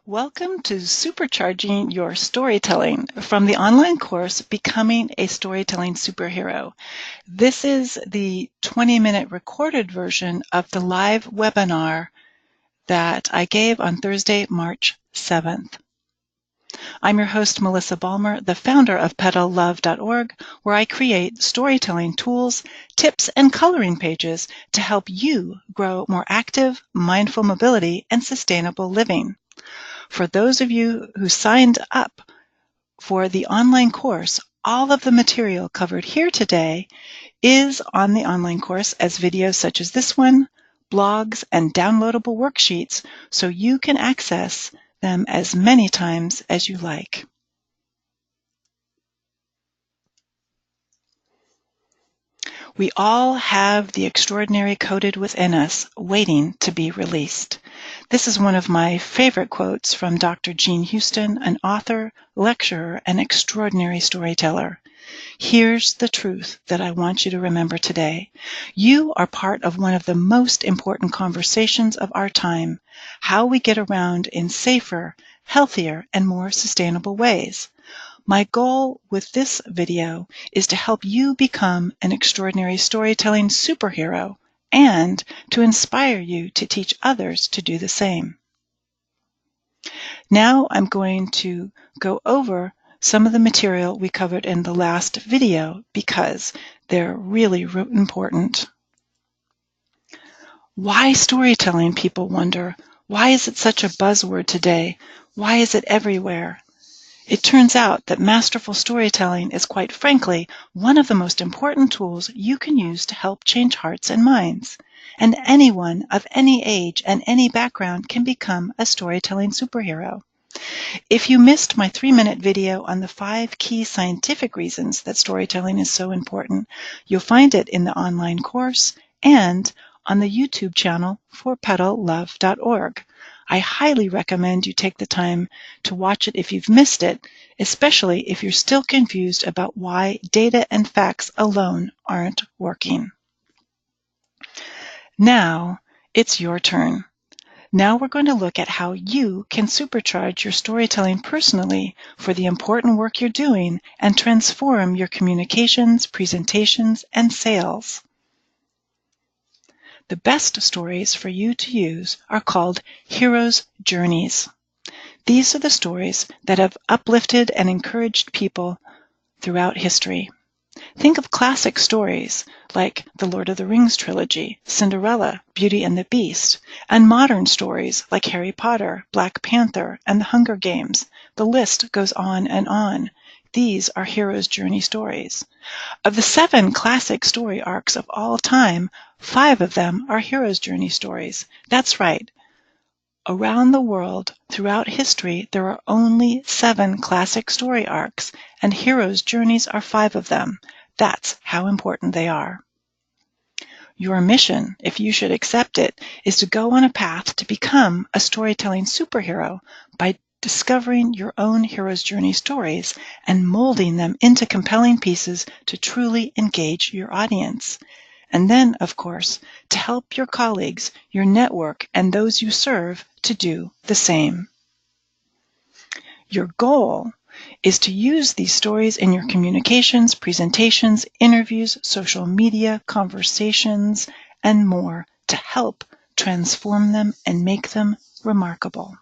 Welcome to Supercharging Your Storytelling from the online course, Becoming a Storytelling Superhero. This is the 20-minute recorded version of the live webinar that I gave on Thursday, March 7th. I'm your host, Melissa Balmer, the founder of PetalLove.org, where I create storytelling tools, tips, and coloring pages to help you grow more active, mindful mobility, and sustainable living. For those of you who signed up for the online course, all of the material covered here today is on the online course as videos such as this one, blogs, and downloadable worksheets, so you can access them as many times as you like. We all have the extraordinary coded within us, waiting to be released. This is one of my favorite quotes from Dr. Jean Houston, an author, lecturer, and extraordinary storyteller. Here's the truth that I want you to remember today. You are part of one of the most important conversations of our time, how we get around in safer, healthier, and more sustainable ways. My goal with this video is to help you become an extraordinary storytelling superhero and to inspire you to teach others to do the same. Now I'm going to go over some of the material we covered in the last video because they're really important. Why storytelling, people wonder? Why is it such a buzzword today? Why is it everywhere? It turns out that masterful storytelling is, quite frankly, one of the most important tools you can use to help change hearts and minds. And anyone of any age and any background can become a storytelling superhero. If you missed my 3-minute video on the 5 key scientific reasons that storytelling is so important, you'll find it in the online course and on the YouTube channel for PetalLove.org. I highly recommend you take the time to watch it if you've missed it, especially if you're still confused about why data and facts alone aren't working. Now, it's your turn. Now we're going to look at how you can supercharge your storytelling personally for the important work you're doing and transform your communications, presentations, and sales. The best stories for you to use are called heroes' journeys. These are the stories that have uplifted and encouraged people throughout history. Think of classic stories like the Lord of the Rings trilogy, Cinderella, Beauty and the Beast, and modern stories like Harry Potter, Black Panther, and the Hunger Games. The list goes on and on. These are heroes' journey stories. Of the 7 classic story arcs of all time, 5 of them are heroes' journey stories. That's right. Around the world, throughout history, there are only 7 classic story arcs, and heroes' journeys are 5 of them. That's how important they are. Your mission, if you should accept it, is to go on a path to become a storytelling superhero by discovering your own hero's journey stories and molding them into compelling pieces to truly engage your audience. And then, of course, to help your colleagues, your network, and those you serve to do the same. Your goal is to use these stories in your communications, presentations, interviews, social media, conversations, and more to help transform them and make them remarkable.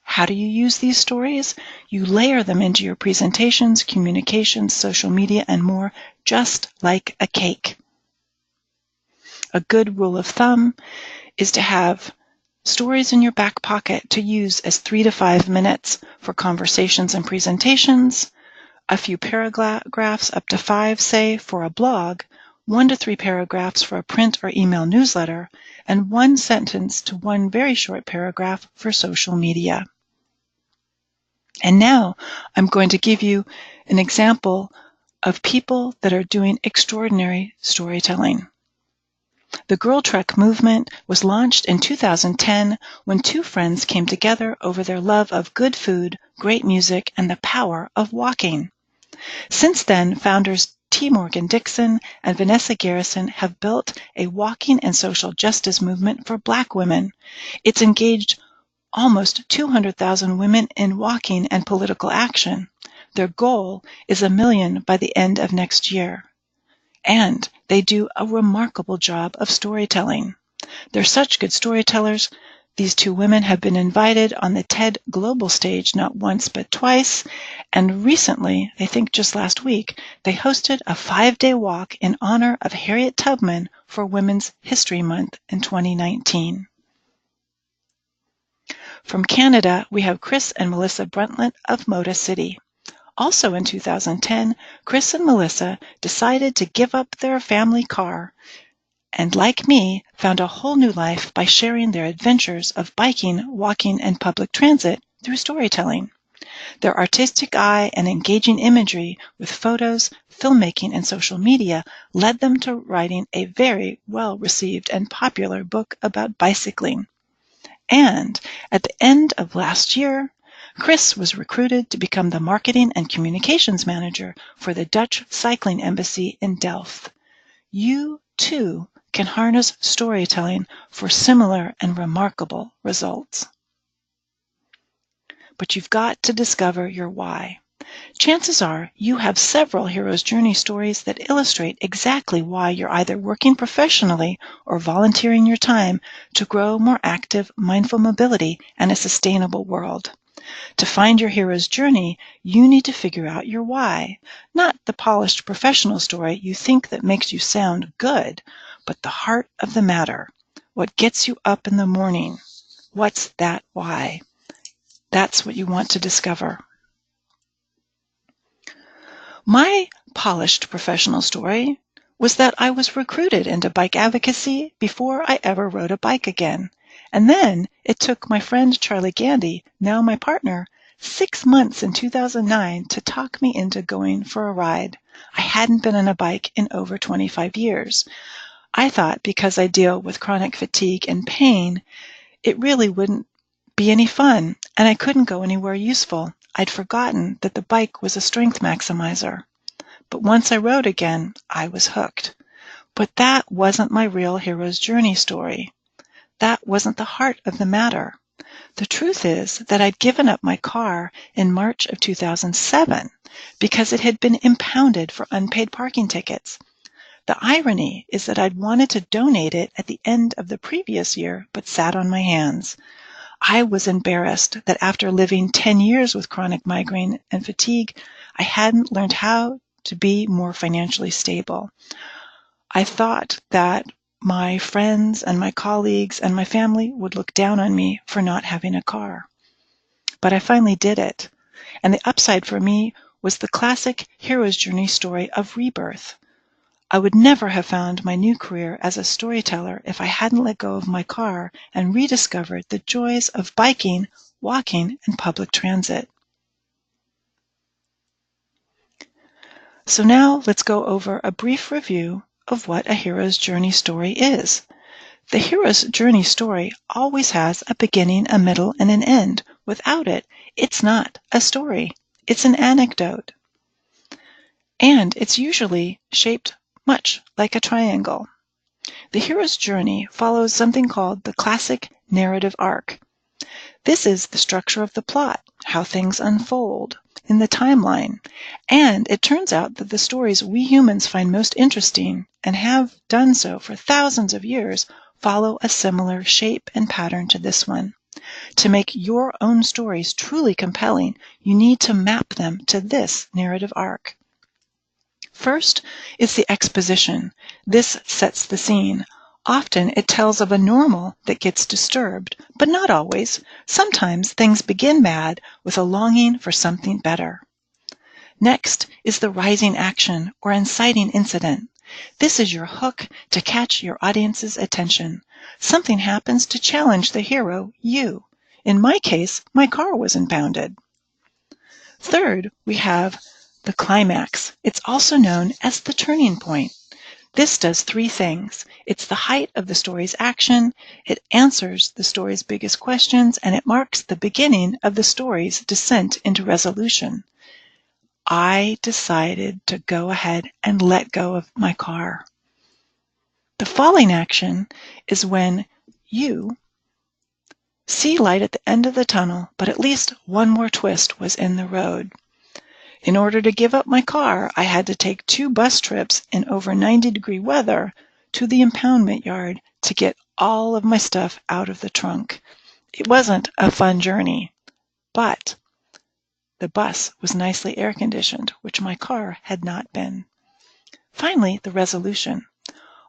How do you use these stories? You layer them into your presentations, communications, social media, and more, just like a cake. A good rule of thumb is to have stories in your back pocket to use as 3 to 5 minutes for conversations and presentations, a few paragraphs, up to 5, say, for a blog, 1 to 3 paragraphs for a print or email newsletter, and 1 sentence to 1 very short paragraph for social media. And now I'm going to give you an example of people that are doing extraordinary storytelling. The Girl Trek movement was launched in 2010 when 2 friends came together over their love of good food, great music, and the power of walking. Since then, founders T. Morgan Dixon and Vanessa Garrison have built a walking and social justice movement for Black women. It's engaged almost 200,000 women in walking and political action. Their goal is 1 million by the end of next year. And they do a remarkable job of storytelling. They're such good storytellers. These two women have been invited on the TED Global stage not once but twice, and recently, I think just last week, they hosted a 5-day walk in honor of Harriet Tubman for Women's History Month in 2019. From Canada, we have Chris and Melissa Brundtland of Moda City. Also in 2010, Chris and Melissa decided to give up their family car and, like me, found a whole new life by sharing their adventures of biking, walking, and public transit through storytelling. Their artistic eye and engaging imagery with photos, filmmaking, and social media led them to writing a very well-received and popular book about bicycling. And at the end of last year, Chris was recruited to become the marketing and communications manager for the Dutch Cycling Embassy in Delft. You, too, can harness storytelling for similar and remarkable results. But you've got to discover your why. Chances are you have several hero's journey stories that illustrate exactly why you're either working professionally or volunteering your time to grow more active, mindful mobility and a sustainable world. To find your hero's journey, you need to figure out your why, not the polished professional story you think that makes you sound good, but the heart of the matter. What gets you up in the morning? What's that why? That's what you want to discover. My polished professional story was that I was recruited into bike advocacy before I ever rode a bike again. And then it took my friend Charlie Gandy, now my partner, 6 months in 2009 to talk me into going for a ride. I hadn't been on a bike in over 25 years. I thought because I deal with chronic fatigue and pain, it really wouldn't be any fun, and I couldn't go anywhere useful. I'd forgotten that the bike was a strength maximizer. But once I rode again, I was hooked. But that wasn't my real hero's journey story. That wasn't the heart of the matter. The truth is that I'd given up my car in March of 2007 because it had been impounded for unpaid parking tickets. The irony is that I'd wanted to donate it at the end of the previous year, but sat on my hands. I was embarrassed that after living 10 years with chronic migraine and fatigue, I hadn't learned how to be more financially stable. I thought that my friends and my colleagues and my family would look down on me for not having a car. But I finally did it. And the upside for me was the classic hero's journey story of rebirth. I would never have found my new career as a storyteller if I hadn't let go of my car and rediscovered the joys of biking, walking, and public transit. So now let's go over a brief review of what a hero's journey story is. The hero's journey story always has a beginning, a middle, and an end. Without it, it's not a story. It's an anecdote. And it's usually shaped much like a triangle. The hero's journey follows something called the classic narrative arc. This is the structure of the plot, how things unfold in the timeline. And it turns out that the stories we humans find most interesting, and have done so for thousands of years, follow a similar shape and pattern to this one. To make your own stories truly compelling, you need to map them to this narrative arc. First is the exposition. This sets the scene. Often it tells of a normal that gets disturbed, but not always. Sometimes things begin bad with a longing for something better. Next is the rising action or inciting incident. This is your hook to catch your audience's attention. Something happens to challenge the hero, you. In my case, my car was impounded. Third, we have the climax. It's also known as the turning point. This does 3 things. It's the height of the story's action, it answers the story's biggest questions, and it marks the beginning of the story's descent into resolution. I decided to go ahead and let go of my car. The falling action is when you see light at the end of the tunnel, but at least one more twist was in the road. In order to give up my car, I had to take 2 bus trips in over 90-degree weather to the impoundment yard to get all of my stuff out of the trunk. It wasn't a fun journey, but the bus was nicely air-conditioned, which my car had not been. Finally, the resolution.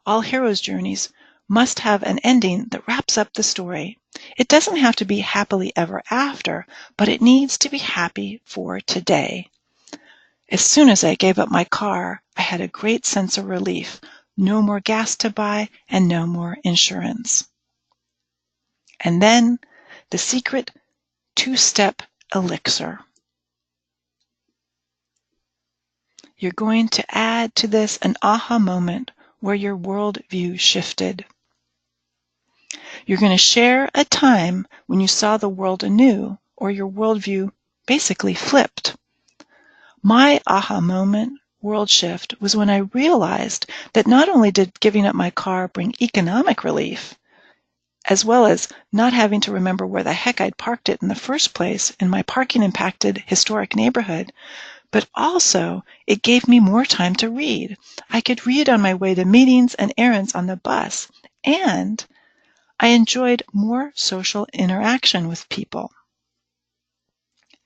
All heroes' journeys must have an ending that wraps up the story. It doesn't have to be happily ever after, but it needs to be happy for today. As soon as I gave up my car, I had a great sense of relief. No more gas to buy and no more insurance. And then the secret 2-step elixir. You're going to add to this an aha moment where your worldview shifted. You're going to share a time when you saw the world anew, or your worldview basically flipped. My aha moment, world shift, was when I realized that not only did giving up my car bring economic relief, as well as not having to remember where the heck I'd parked it in the first place in my parking-impacted historic neighborhood, but also it gave me more time to read. I could read on my way to meetings and errands on the bus, and I enjoyed more social interaction with people.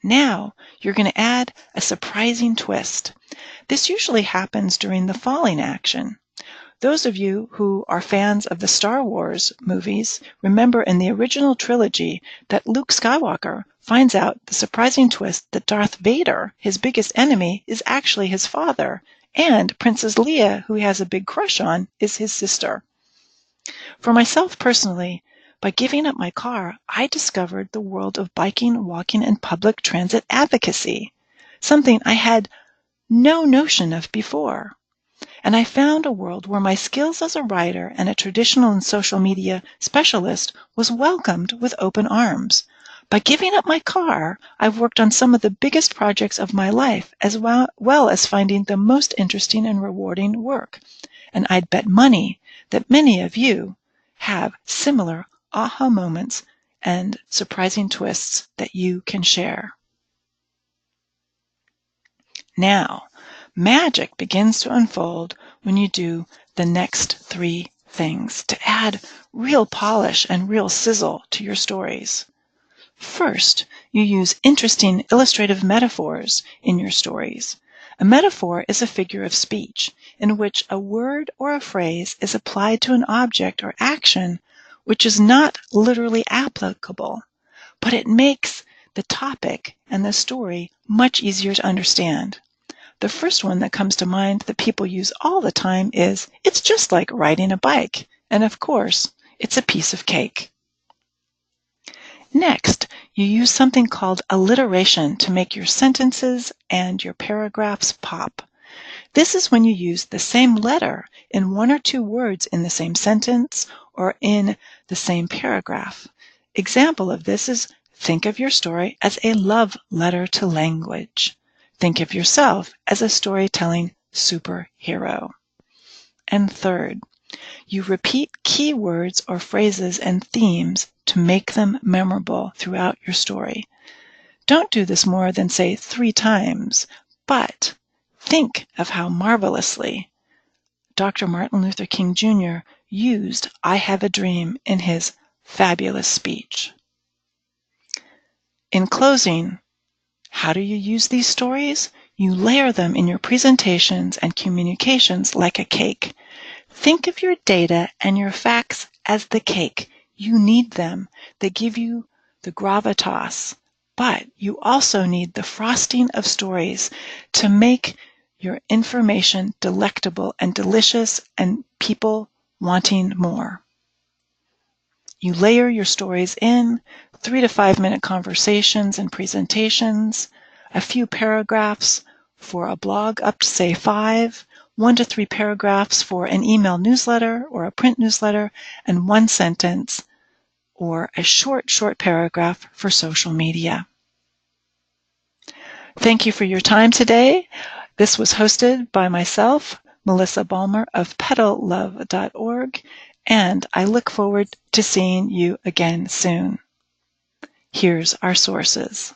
Now, you're going to add a surprising twist. This usually happens during the falling action. Those of you who are fans of the Star Wars movies remember in the original trilogy that Luke Skywalker finds out the surprising twist that Darth Vader, his biggest enemy, is actually his father, and Princess Leia, who he has a big crush on, is his sister. For myself personally, by giving up my car, I discovered the world of biking, walking, and public transit advocacy, something I had no notion of before. And I found a world where my skills as a writer and a traditional and social media specialist was welcomed with open arms. By giving up my car, I've worked on some of the biggest projects of my life, as well as finding the most interesting and rewarding work. And I'd bet money that many of you have similar aha moments and surprising twists that you can share. Now, magic begins to unfold when you do the next 3 things to add real polish and real sizzle to your stories. First, you use interesting illustrative metaphors in your stories. A metaphor is a figure of speech in which a word or a phrase is applied to an object or action which is not literally applicable, but it makes the topic and the story much easier to understand. The first one that comes to mind that people use all the time is, it's just like riding a bike. And of course, it's a piece of cake. Next, you use something called alliteration to make your sentences and your paragraphs pop. This is when you use the same letter in 1 or 2 words in the same sentence or in the same paragraph. Example of this is, think of your story as a love letter to language. Think of yourself as a storytelling superhero. And third, you repeat key words or phrases and themes to make them memorable throughout your story. Don't do this more than, say, 3 times, but think of how marvelously Dr. Martin Luther King Jr. used I Have a Dream in his fabulous speech. In closing, how do you use these stories? You layer them in your presentations and communications like a cake. Think of your data and your facts as the cake. You need them. They give you the gravitas, but you also need the frosting of stories to make your information delectable and delicious and people wanting more. You layer your stories in, 3 to 5 minute conversations and presentations, a few paragraphs for a blog up to, say, 5, 1 to 3 paragraphs for an email newsletter or a print newsletter, and 1 sentence or a short paragraph for social media. Thank you for your time today. This was hosted by myself, Melissa Balmer of pedallove.org, and I look forward to seeing you again soon. Here's our sources.